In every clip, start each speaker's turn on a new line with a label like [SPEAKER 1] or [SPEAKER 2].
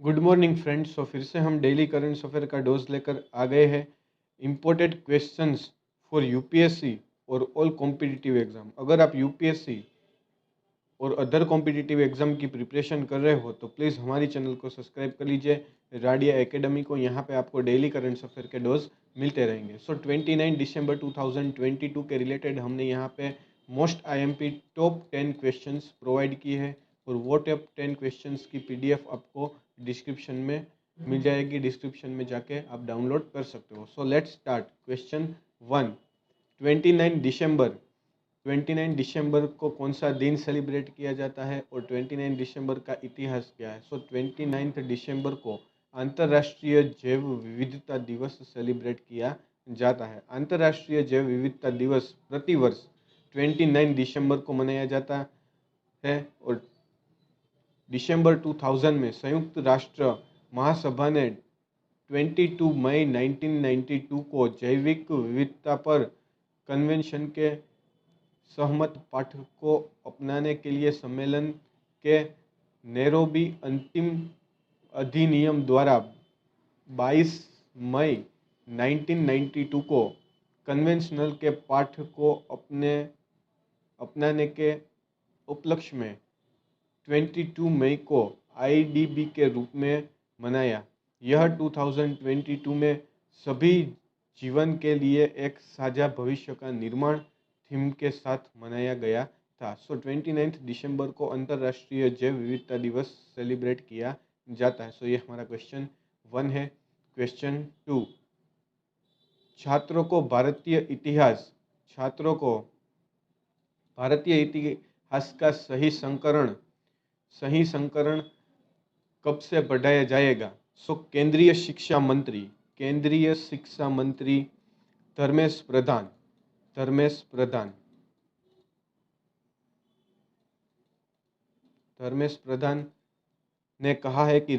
[SPEAKER 1] Good morning friends. तो फिर से हम डेली करंट अफेयर का डोज लेकर आ गए हैं। इम्पोर्टेड क्वेश्चंस फॉर यूपीएससी और ऑल कॉम्पिटिटिव एग्जाम। अगर आप यूपीएससी और अदर कॉम्पिटिटिव एग्जाम की प्रिपरेशन कर रहे हो तो प्लीज़ हमारी चैनल को सब्सक्राइब कर लीजिए, राडिया एकेडमी को। यहाँ पे आपको डेली करंट अफेयर के डोज मिलते रहेंगे। 29 दिसंबर 2022 के रिलेटेड हमने यहाँ पे most IMP top 10 questions provide की है और वो टॉप 10 क्वेश्चंस की पीडीएफ आपको डिस्क्रिप्शन में मिल जाएगी। डिस्क्रिप्शन में जाके आप डाउनलोड कर सकते हो। So let's start. क्वेश्चन 1। 29 दिसंबर को कौन सा दिन सेलिब्रेट किया जाता है और 29 दिसंबर का इतिहास क्या है? 29 दिसंबर को अंतर्राष्ट्रीय जैव विविधता दिवस सेलिब्रेट किया जाता है। अंतर्राष्ट्रीय जैव विविधता दिवस प्रतिवर्ष 29 दिसंबर को मनाया जाता है और दिसंबर 2000 में संयुक्त राष्ट्र महासभा ने 22 मई 1992 को जैविक विविधता पर कन्वेंशन के सहमत पाठ को अपनाने के लिए सम्मेलन के नैरोबी अंतिम अधिनियम द्वारा 22 मई 1992 को कन्वेंशनल के पाठ को अपनाने के उपलक्ष्य में 22 मई को आईडीबी के रूप में मनाया। यह 2022 में सभी जीवन के लिए एक साझा भविष्य का निर्माण थीम के साथ मनाया गया था। 29 दिसंबर को अंतर्राष्ट्रीय जैव विविधता दिवस सेलिब्रेट किया जाता है। ये हमारा क्वेश्चन 1 है। क्वेश्चन 2। छात्रों को भारतीय इतिहास का सही संकरण कब से पढ़ाया जाएगा? केंद्रीय शिक्षा मंत्री धर्मेश प्रधान ने कहा है कि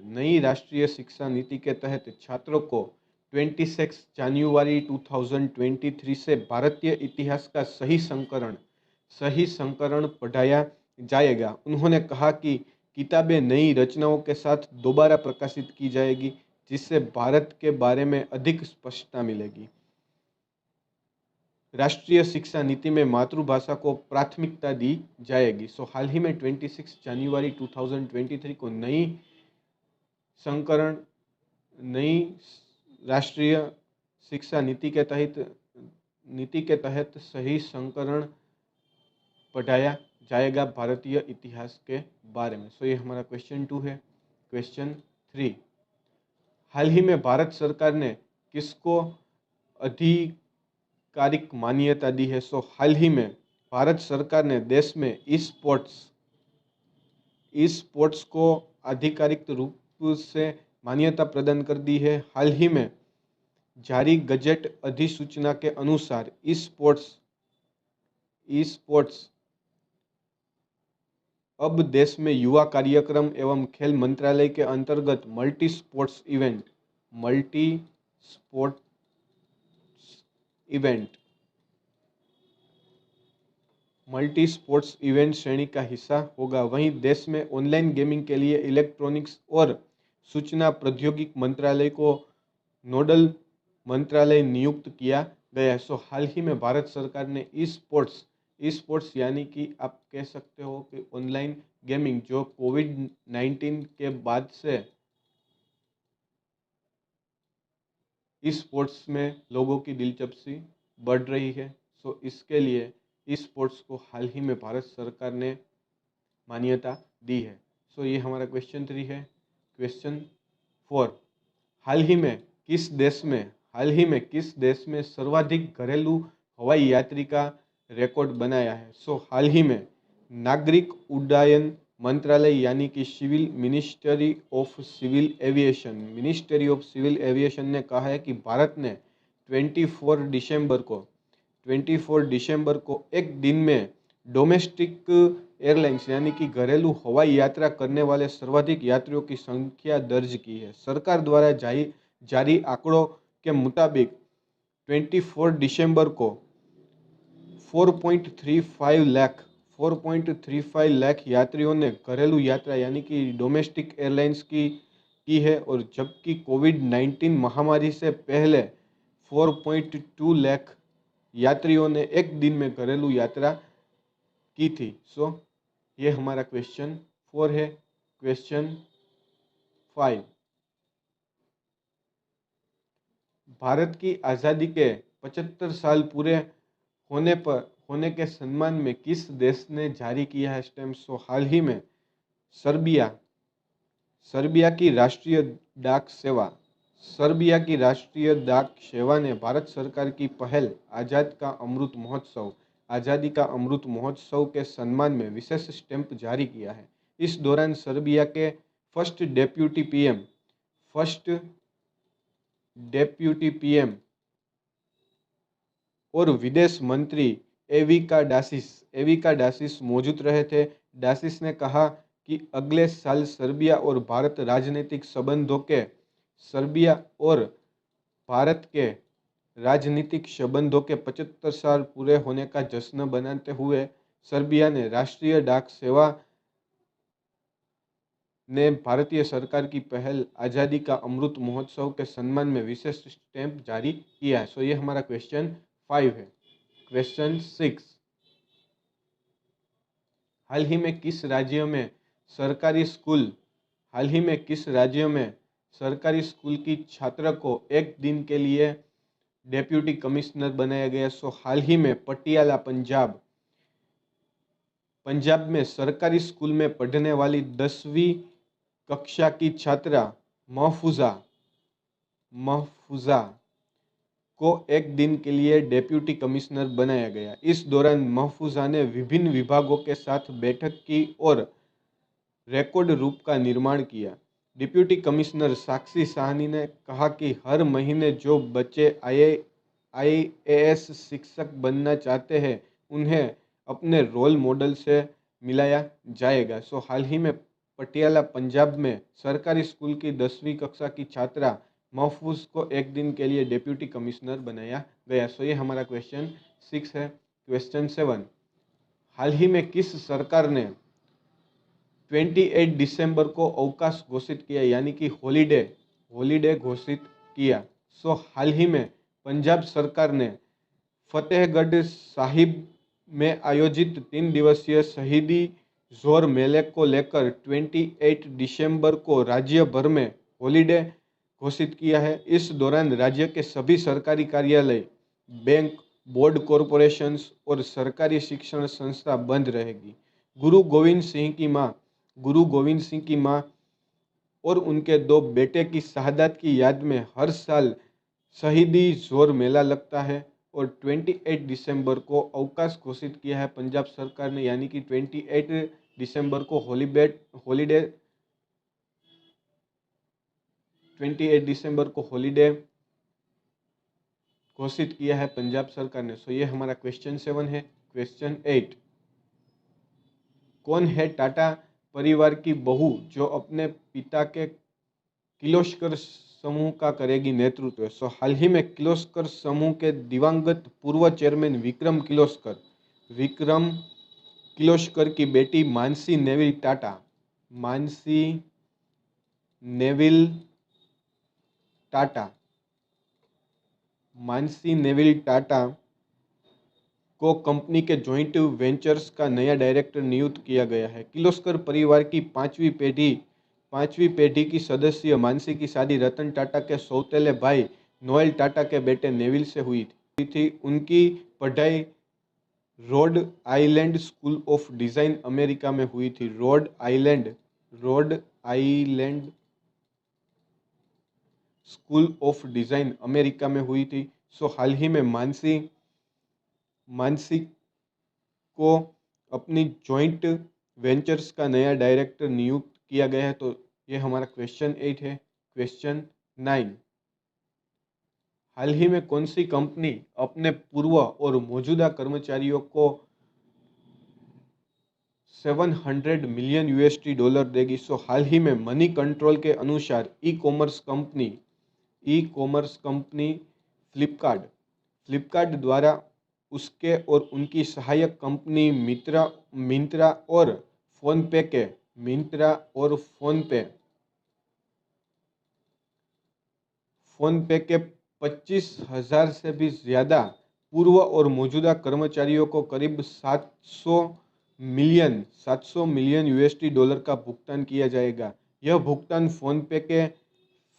[SPEAKER 1] नई राष्ट्रीय शिक्षा नीति के तहत छात्रों को 26 जनवरी 2023 से भारतीय इतिहास का सही संकरण पढ़ाया जाएगा। उन्होंने कहा कि किताबें नई रचनाओं के साथ दोबारा प्रकाशित की जाएगी, जिससे भारत के बारे में अधिक स्पष्टता मिलेगी। राष्ट्रीय शिक्षा नीति में मातृभाषा को प्राथमिकता दी जाएगी। हाल ही में 26 जनवरी 2023 को नई राष्ट्रीय शिक्षा नीति के तहत सही संकरण पढ़ाया जाएगा भारतीय इतिहास के बारे में। ये हमारा क्वेश्चन 2 है। क्वेश्चन 3। हाल ही में भारत सरकार ने किसको आधिकारिक मान्यता दी है? हाल ही में भारत सरकार ने देश में ई स्पोर्ट्स को आधिकारिक रूप से मान्यता प्रदान कर दी है। हाल ही में जारी गजेट अधिसूचना के अनुसार ई स्पोर्ट्स अब देश में युवा कार्यक्रम एवं खेल मंत्रालय के अंतर्गत मल्टी स्पोर्ट्स इवेंट श्रेणी का हिस्सा होगा। वहीं देश में ऑनलाइन गेमिंग के लिए इलेक्ट्रॉनिक्स और सूचना प्रौद्योगिकी मंत्रालय को नोडल मंत्रालय नियुक्त किया गया है। हाल ही में भारत सरकार ने ई स्पोर्ट्स यानी कि आप कह सकते हो कि ऑनलाइन गेमिंग, जो कोविड-19 के बाद से ई स्पोर्ट्स में लोगों की दिलचस्पी बढ़ रही है। इसके लिए ई स्पोर्ट्स को हाल ही में भारत सरकार ने मान्यता दी है। ये हमारा क्वेश्चन 3 है। क्वेश्चन 4। हाल ही में किस देश में सर्वाधिक घरेलू हवाई यात्री का रिकॉर्ड बनाया है? हाल ही में नागरिक उड्डयन मंत्रालय यानी कि मिनिस्ट्री ऑफ सिविल एविएशन ने कहा है कि भारत ने 24 दिसंबर को एक दिन में डोमेस्टिक एयरलाइंस यानी कि घरेलू हवाई यात्रा करने वाले सर्वाधिक यात्रियों की संख्या दर्ज की है। सरकार द्वारा जारी आंकड़ों के मुताबिक 24 दिसंबर को 4.35 लाख 4.35 लाख यात्रियों ने घरेलू यात्रा यानी कि डोमेस्टिक एयरलाइंस की है, और जबकि कोविड-19 महामारी से पहले 4.2 लाख यात्रियों ने एक दिन में घरेलू यात्रा की थी। सो ये हमारा क्वेश्चन 4 है। क्वेश्चन 5, भारत की आज़ादी के 75 साल पूरे होने के सम्मान में किस देश ने जारी किया है स्टैम्प? सो हाल ही में सर्बिया की राष्ट्रीय डाक सेवा ने भारत सरकार की पहल आज़ादी का अमृत महोत्सव के सम्मान में विशेष स्टैम्प जारी किया है। इस दौरान सर्बिया के फर्स्ट डेप्यूटी पीएम और विदेश मंत्री एविका डासिस मौजूद रहे थे। डासिस ने कहा कि अगले साल सर्बिया और भारत राजनीतिक संबंधों के 75 साल पूरे होने का जश्न मनाते हुए सर्बिया ने राष्ट्रीय डाक सेवा ने भारतीय सरकार की पहल आज़ादी का अमृत महोत्सव के सम्मान में विशेष स्टैम्प जारी किया है। सो ये हमारा क्वेश्चन 5 है। क्वेश्चन 6, हाल ही में किस राज्य में सरकारी स्कूल की छात्र को एक दिन के लिए डेप्यूटी कमिश्नर बनाया गया? सो हाल ही में पटियाला पंजाब में सरकारी स्कूल में पढ़ने वाली 10वीं कक्षा की छात्रा महफूजा को एक दिन के लिए डेप्यूटी कमिश्नर बनाया गया। इस दौरान महफूजा ने विभिन्न विभागों के साथ बैठक की और रिकॉर्ड रूप का निर्माण किया। डिप्यूटी कमिश्नर साक्षी साहनी ने कहा कि हर महीने जो बच्चे IAS शिक्षक बनना चाहते हैं उन्हें अपने रोल मॉडल से मिलाया जाएगा। सो हाल ही में पटियाला पंजाब में सरकारी स्कूल की 10वीं कक्षा की छात्रा महफूज को एक दिन के लिए डेप्यूटी कमिश्नर बनाया गया। सो ये हमारा क्वेश्चन 6 है। क्वेश्चन 7, हाल ही में किस सरकार ने 28 दिसंबर को अवकाश घोषित किया यानी कि हॉलीडे घोषित किया? सो हाल ही में पंजाब सरकार ने फतेहगढ़ साहिब में आयोजित 3 दिवसीय शहीदी जोर मेले को लेकर 28 दिसंबर को राज्य भर में हॉलीडे घोषित किया है। इस दौरान राज्य के सभी सरकारी कार्यालय, बैंक, बोर्ड, कॉरपोरेशंस और सरकारी शिक्षण संस्था बंद रहेगी। गुरु गोविंद सिंह की मां और उनके 2 बेटे की शहादत की याद में हर साल शहीदी जोर मेला लगता है और 28 दिसंबर को अवकाश घोषित किया है पंजाब सरकार ने, यानी कि 28 दिसंबर को हॉलीडे घोषित किया है पंजाब सरकार ने। सो ये हमारा क्वेश्चन 7 है। क्वेश्चन 8, कौन है टाटा परिवार की बहू जो अपने पिता के किर्लोस्कर समूह का करेगी नेतृत्व? सो हाल ही में किर्लोस्कर समूह के दिवंगत पूर्व चेयरमैन विक्रम किर्लोस्कर की बेटी मानसी नेविल टाटा को कंपनी के जॉइंट वेंचर्स का नया डायरेक्टर नियुक्त किया गया है। किर्लोस्कर परिवार की पांचवी पीढ़ी की सदस्य मानसी की शादी रतन टाटा के सौतेले भाई नोएल टाटा के बेटे नेविल से हुई थी। उनकी पढ़ाई Rhode Island school of design America में हुई थी। Rhode Island school of design America में हुई थी। सो हाल ही में मानसी को अपनी जॉइंट वेंचर्स का नया डायरेक्टर नियुक्त किया गया है। तो ये हमारा क्वेश्चन 8 है। क्वेश्चन 9, हाल ही में कौन सी कंपनी अपने पूर्व और मौजूदा कर्मचारियों को $700 मिलियन देगी? सो हाल ही में मनी कंट्रोल के अनुसार ई कॉमर्स कंपनी फ्लिपकार्ट द्वारा उसके और उनकी सहायक कंपनी मिंत्रा और फ़ोनपे के 25,000 से भी ज़्यादा पूर्व और मौजूदा कर्मचारियों को करीब 700 मिलियन यूएसडी डॉलर का भुगतान किया जाएगा। यह भुगतान फ़ोनपे के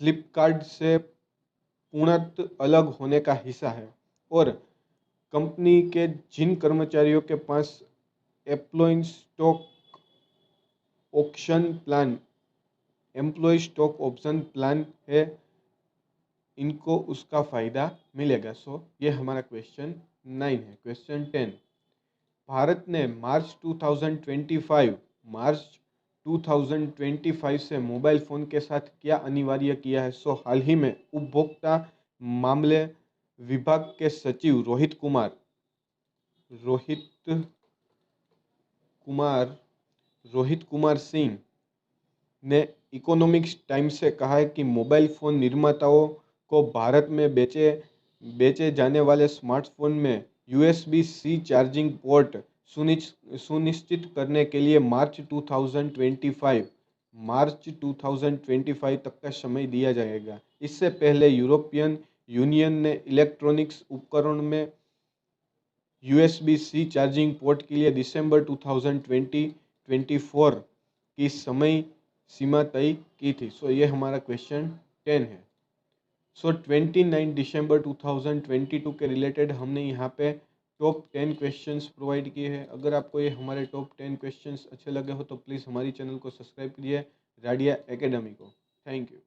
[SPEAKER 1] फ्लिपकार्ट से पूर्णतः अलग होने का हिस्सा है और कंपनी के जिन कर्मचारियों के पास एम्प्लॉय स्टॉक ऑप्शन प्लान है, इनको उसका फ़ायदा मिलेगा। सो ये हमारा क्वेश्चन 9 है। क्वेश्चन 10, भारत ने मार्च 2025 से मोबाइल फ़ोन के साथ क्या अनिवार्य किया है? सो हाल ही में उपभोक्ता मामले विभाग के सचिव रोहित कुमार सिंह ने इकोनॉमिक्स टाइम्स से कहा है कि मोबाइल फ़ोन निर्माताओं को भारत में बेचे जाने वाले स्मार्टफोन में USB-C चार्जिंग पोर्ट सुनिश्चित करने के लिए मार्च 2025 तक का समय दिया जाएगा। इससे पहले यूरोपियन यूनियन ने इलेक्ट्रॉनिक्स उपकरण में USB-C चार्जिंग पोर्ट के लिए दिसंबर 2024 की समय सीमा तय की थी। सो ये हमारा क्वेश्चन 10 है। सो 29 दिसंबर 2022 के रिलेटेड हमने यहाँ पे टॉप 10 क्वेश्चंस प्रोवाइड किए हैं। अगर आपको ये हमारे टॉप 10 क्वेश्चंस अच्छे लगे हो तो प्लीज़ हमारी चैनल को सब्सक्राइब कीजिए, राडिया एकेडमी को। Thank you.